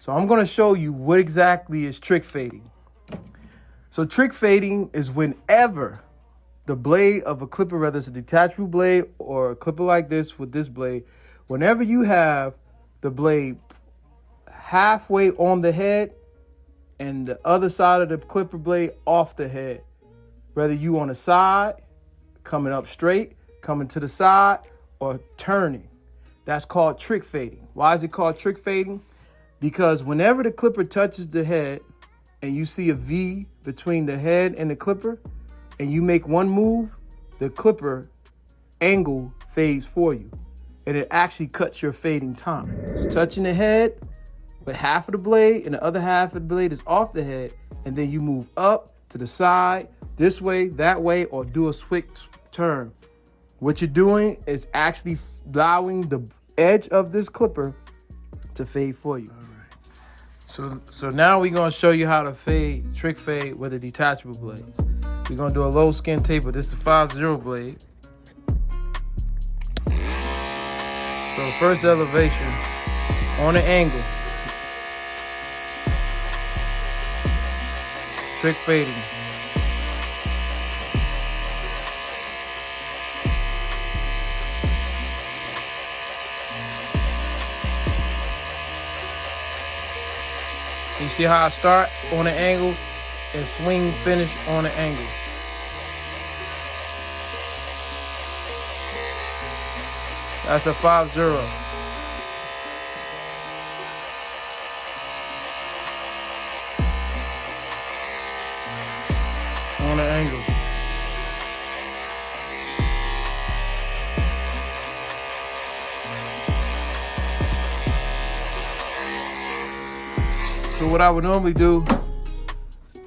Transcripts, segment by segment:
So I'm going to show you what exactly is trick fading. So trick fading is whenever the blade of a clipper, whether it's a detachable blade or a clipper like this with this blade, whenever you have the blade halfway on the head and the other side of the clipper blade off the head, whether you on the side, coming up straight, coming to the side, or turning, that's called trick fading. Why is it called trick fading? Because whenever the clipper touches the head and you see a V between the head and the clipper, and you make one move, the clipper angle fades for you. And it actually cuts your fading time. It's touching the head, but half of the blade and the other half of the blade is off the head. And then you move up to the side, this way, that way, or do a switch turn. What you're doing is actually allowing the edge of this clipper to fade for you. All right. So now we're gonna show you how to fade, trick fade with a detachable blades. We're gonna do a low skin taper. This is the 5-0 blade. So first elevation on an angle. Trick fading. You see how I start on an angle and swing finish on an angle. That's a 5-0. On an angle. So what I would normally do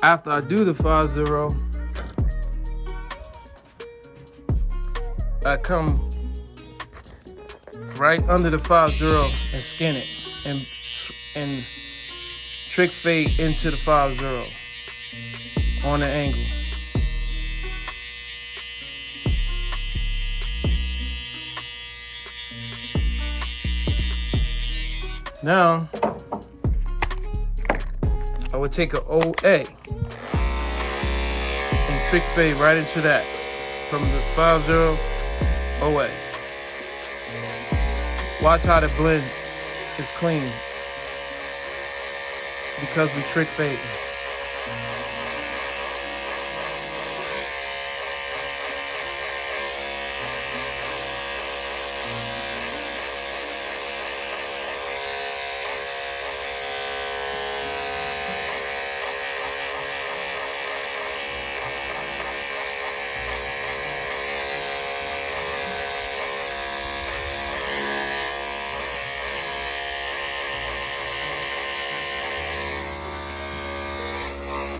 after I do the 5-0, I come right under the 5-0 and skin it and trick fade into the 5-0 on the angle. Now I would take an OA and trick fade right into that from the 5-0 OA. Watch how the blend is clean because we trick fade.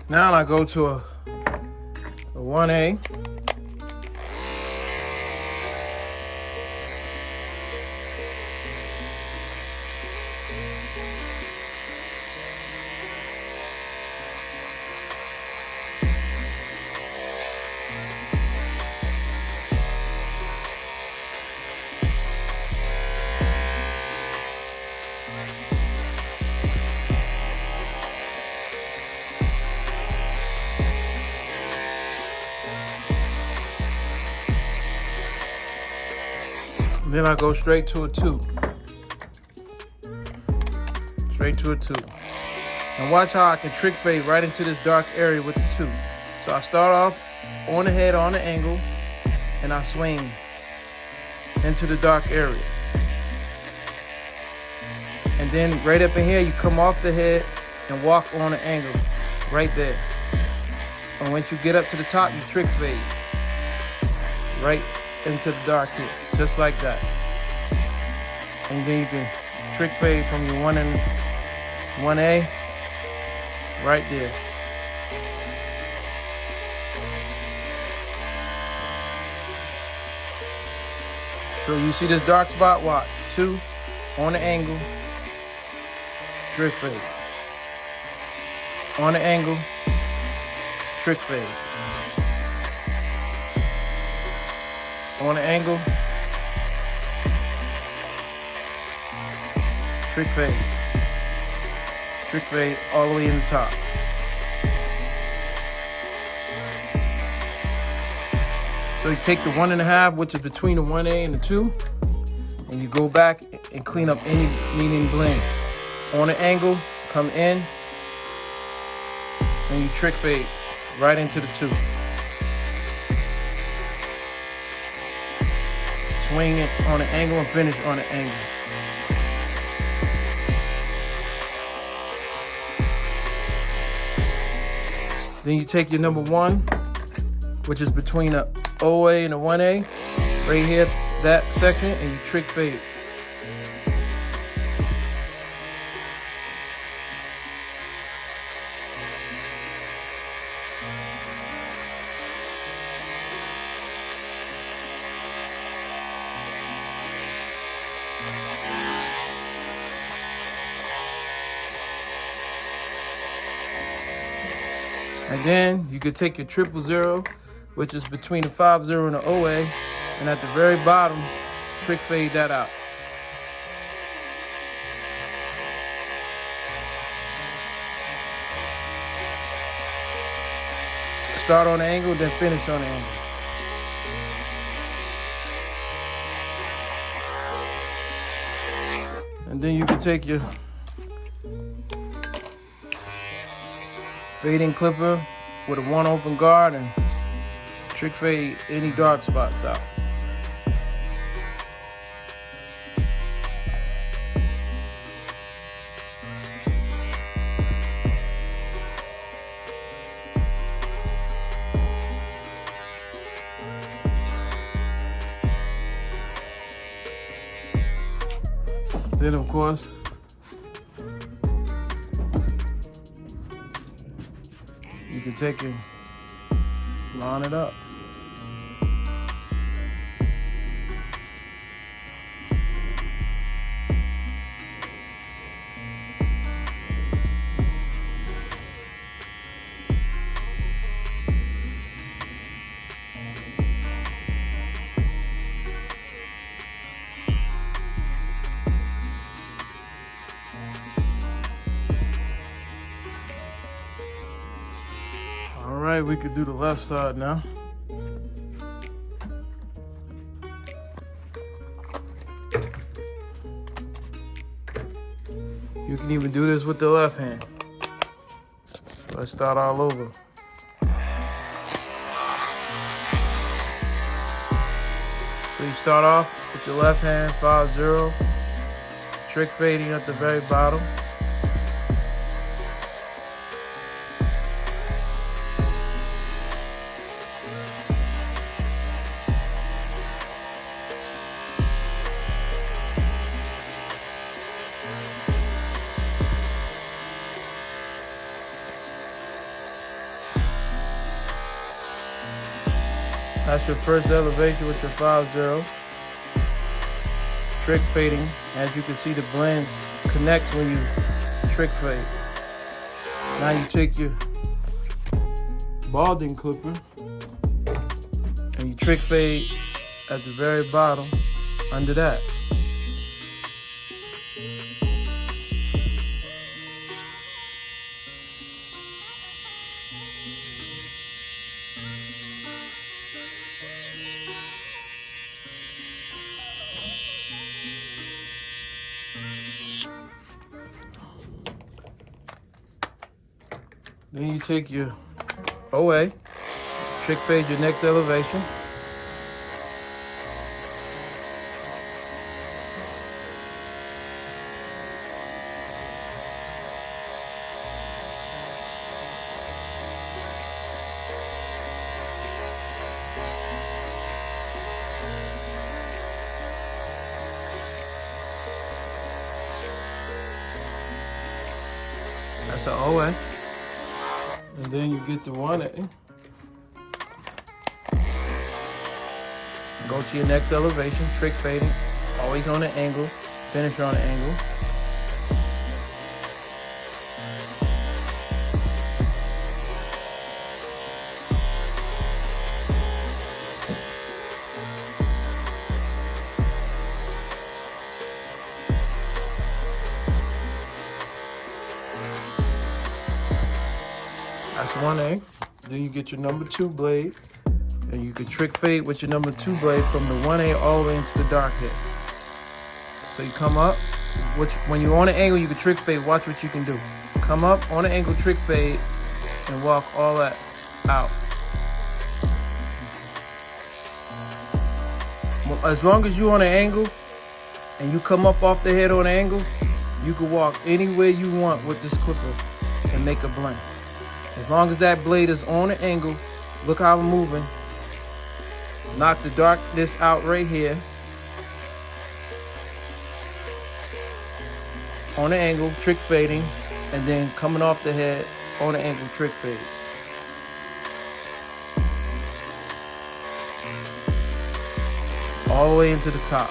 Now I go to a 1A. Then I go straight to a 2. Straight to a 2. And watch how I can trick fade right into this dark area with the 2. So I start off on the head on the angle and I swing into the dark area. And then right up in here you come off the head and walk on the angle right there. And once you get up to the top you trick fade right into the dark here, just like that. And then you can trick fade from your 1A right there. So you see this dark spot, watch, 2 on the angle, trick fade. On the angle, trick fade. On the angle, trick fade. trick fade all the way in the top. So you take the 1.5, which is between the 1A and the 2, and you go back and clean up any leading blend. On an angle, come in, and you trick fade right into the 2. Swing it on an angle and finish on an angle. Then you take your number 1, which is between the OA and the 1A, right here, that section, and you trick fade. And then you could take your 000, which is between the 50 and the OA, and at the very bottom, trick fade that out. Start on the angle, then finish on the angle. And then you can take your fading clipper with a 1 open guard and trick fade any dark spots out. Then of course, you can take it, line it up. All right, we could do the left side now. You can even do this with the left hand. Let's start all over. So you start off with your left hand, 50, trick fading at the very bottom. That's your first elevation with your 50. Trick fading. As you can see, the blend connects when you trick fade. Now you take your balding clipper and you trick fade at the very bottom under that. Then you take your OA, trick fade your next elevation. That's an OA. And then you get the 1A. Go to your next elevation, trick fading, always on an angle, finish on an angle. That's 1A. Then you get your number 2 blade, and you can trick fade with your number 2 blade from the 1A all the way into the dark head. So you come up, when you're on an angle, you can trick fade. Watch what you can do. Come up on an angle, trick fade, and walk all that out. As long as you're on an angle and you come up off the head on an angle, you can walk anywhere you want with this clipper and make a blend. As long as that blade is on an angle, look how I'm moving. Knock the darkness out right here. On an angle, trick fading, and then coming off the head on an angle, trick fade. All the way into the top.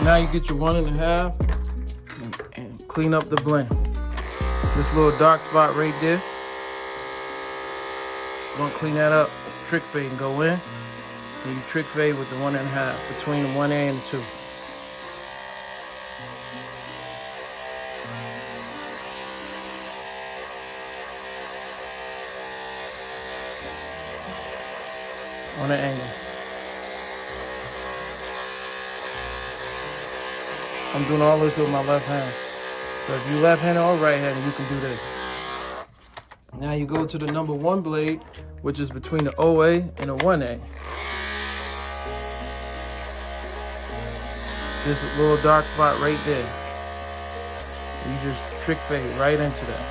Now you get your 1.5 and clean up the blend. This little dark spot right there, you're gonna clean that up, trick fade and go in. And you trick fade with the 1.5 between the 1A and the 2. On an angle. I'm doing all this with my left hand. So if you're left-handed or right-handed, you can do this. Now you go to the number 1 blade, which is between the OA and the 1A. This little dark spot right there. You just trick fade right into that.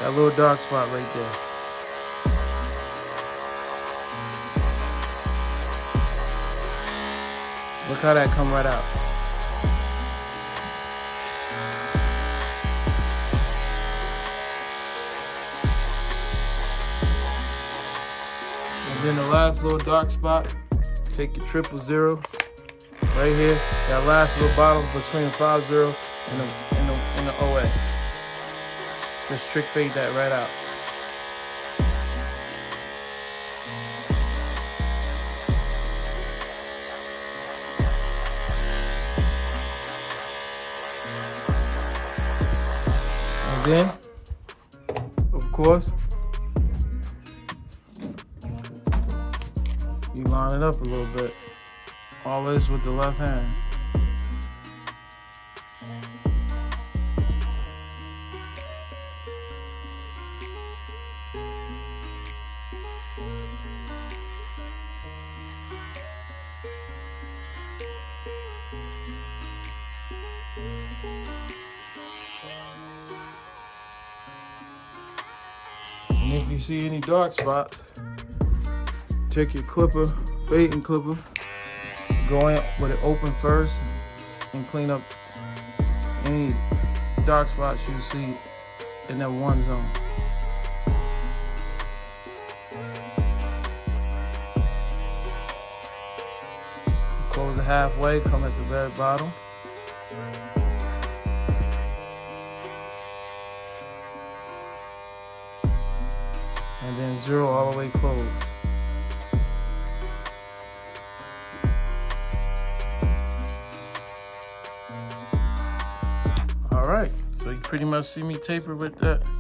That little dark spot right there. Look how that come right out. And then the last little dark spot, take your 000 right here. That last little bottom between the 50 and the OA. Just trick fade that right out. And then, of course, you line it up a little bit. Always with the left hand. And if you see any dark spots, take your clipper, fading clipper, go in with it open first and clean up any dark spots you see in that one zone. Close it halfway, come at the very bottom. And then 0 all the way closed. All right, so you pretty much see me taper with that.